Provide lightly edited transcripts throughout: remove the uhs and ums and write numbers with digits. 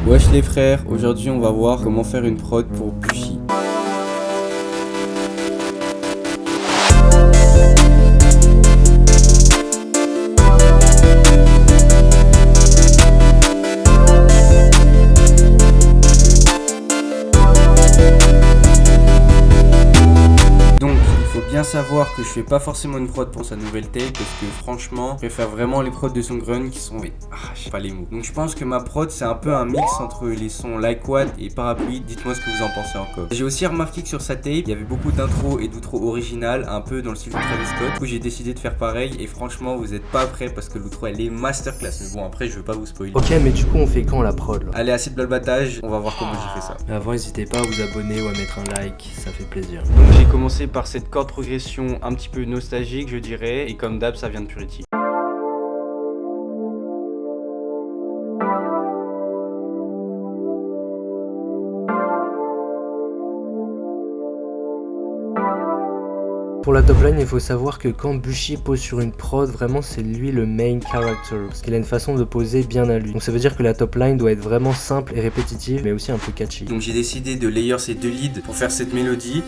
Wesh les frères, aujourd'hui on va voir comment faire une prod pour Bushi. Bien savoir que je fais pas forcément une prod pour sa nouvelle tape parce que franchement je préfère vraiment les prods de Songren qui sont j'ai pas les mots. Donc je pense que ma prod c'est un peu un mix entre les sons Like What et Parapluie. Dites-moi ce que vous en pensez encore. J'ai aussi remarqué que sur sa tape il y avait beaucoup d'intros et d'outros originales, un peu dans le style de Travis Scott. Du coup j'ai décidé de faire pareil et franchement vous êtes pas prêts parce que l'outro elle est masterclass. Mais bon après je veux pas vous spoiler. Ok, mais du coup on fait quand la prod là? Allez, assez de blablatage, on va voir comment j'ai fait ça. Mais avant n'hésitez pas à vous abonner ou à mettre un like, ça fait plaisir. Donc j'ai commencé par cette corde progression un petit peu nostalgique je dirais, et comme d'hab ça vient de Purity. Pour la top line, il faut savoir que quand Bushi pose sur une prod, vraiment c'est lui le main character, parce qu'il a une façon de poser bien à lui. Donc ça veut dire que la top line doit être vraiment simple et répétitive, mais aussi un peu catchy. Donc j'ai décidé de layer ces deux leads pour faire cette mélodie.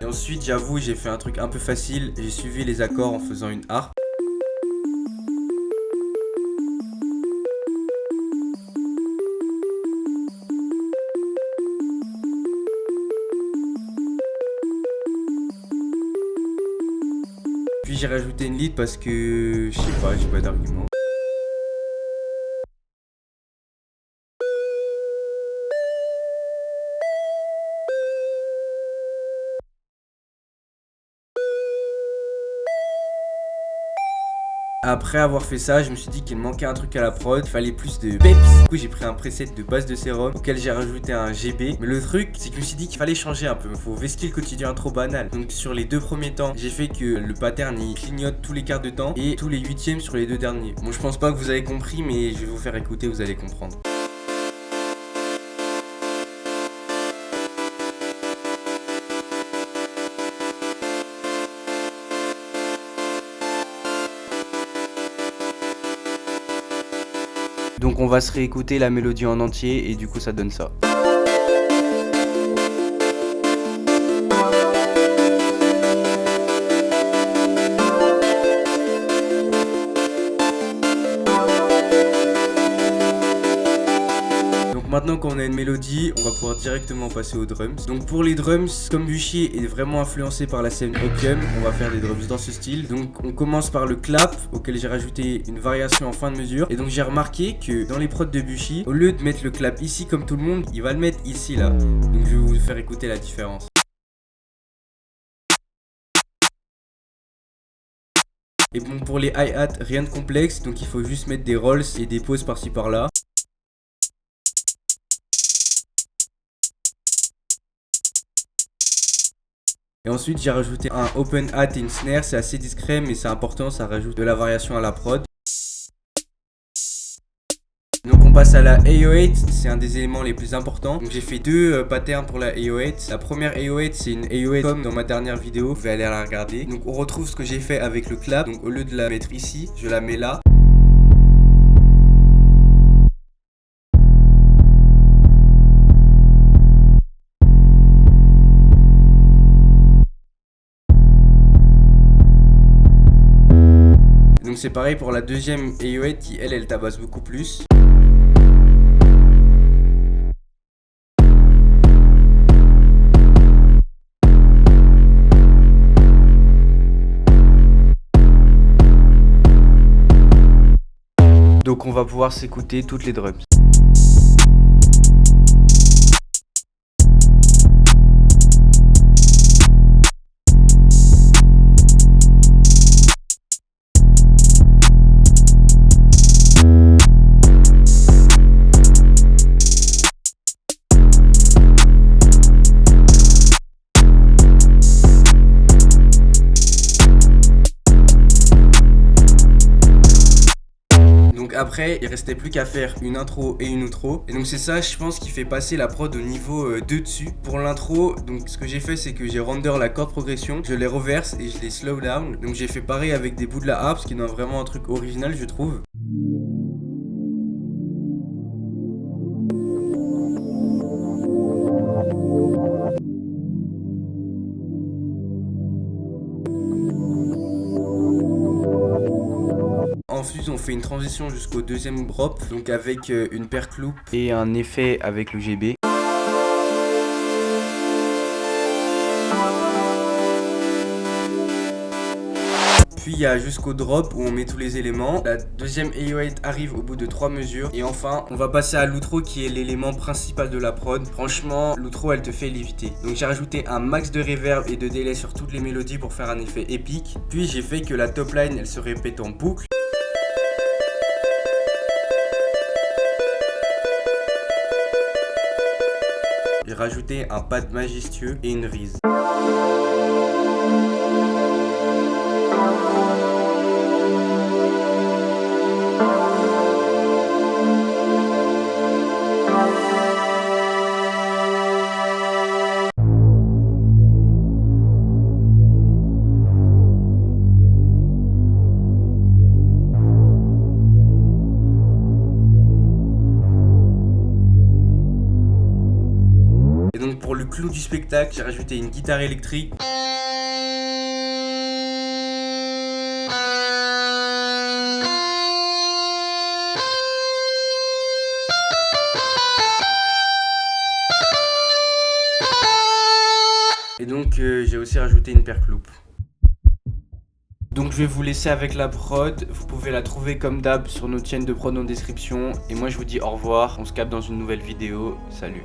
Et ensuite j'avoue j'ai fait un truc un peu facile, j'ai suivi les accords en faisant une harpe. Puis j'ai rajouté une lead parce que je sais pas, j'ai pas d'argument. Après avoir fait ça, je me suis dit qu'il manquait un truc à la prod, il fallait plus de peps. Du coup j'ai pris un preset de base de sérum auquel j'ai rajouté un GB. Mais le truc c'est que je me suis dit qu'il fallait changer un peu, il faut vesquer le quotidien trop banal. Donc sur les deux premiers temps, j'ai fait que le pattern il clignote tous les quarts de temps et tous les huitièmes sur les deux derniers. Bon je pense pas que vous avez compris mais je vais vous faire écouter, vous allez comprendre. Donc on va se réécouter la mélodie en entier et du coup ça donne ça. Maintenant qu'on a une mélodie, on va pouvoir directement passer aux drums. Donc pour les drums, comme Bushi est vraiment influencé par la scène Opium, on va faire des drums dans ce style. Donc on commence par le clap, auquel j'ai rajouté une variation en fin de mesure. Et donc j'ai remarqué que dans les prods de Bushi, au lieu de mettre le clap ici comme tout le monde, il va le mettre ici là. Donc je vais vous faire écouter la différence. Et bon pour les hi-hat, rien de complexe, donc il faut juste mettre des rolls et des pauses par-ci par-là. Et ensuite j'ai rajouté un open hat et une snare, c'est assez discret mais c'est important, ça rajoute de la variation à la prod. Donc on passe à la AO8, c'est un des éléments les plus importants. Donc j'ai fait deux patterns pour la AO8. La première AO8 c'est une AO8 comme dans ma dernière vidéo, vous pouvez aller la regarder. Donc on retrouve ce que j'ai fait avec le clap, donc au lieu de la mettre ici, je la mets là. Donc c'est pareil pour la deuxième AO8 qui elle tabasse beaucoup plus. Donc on va pouvoir s'écouter toutes les drums. donc après il restait plus qu'à faire une intro et une outro, et donc c'est ça je pense qui fait passer la prod au niveau 2 dessus. Pour l'intro, donc ce que j'ai fait c'est que j'ai render la chord progression, je les reverse et je les slow down, donc j'ai fait pareil avec des bouts de la harpe, ce qui donne vraiment un truc original je trouve. Ensuite on fait une transition jusqu'au deuxième drop, donc avec une perc loop et un effet avec le GB. Puis il y a jusqu'au drop où on met tous les éléments. La deuxième 808 arrive au bout de 3 mesures. Et enfin, on va passer à l'outro qui est l'élément principal de la prod. Franchement, l'outro elle te fait léviter. Donc j'ai rajouté un max de reverb et de délai sur toutes les mélodies pour faire un effet épique. Puis j'ai fait que la top line elle se répète en boucle. J'ai rajouté un pad majestueux et une rise. Et donc pour le clou du spectacle, j'ai rajouté une guitare électrique. Et donc j'ai aussi rajouté une perc loop. Donc je vais vous laisser avec la prod, vous pouvez la trouver comme d'hab sur notre chaîne de prod en description. Et moi je vous dis au revoir, on se capte dans une nouvelle vidéo, salut.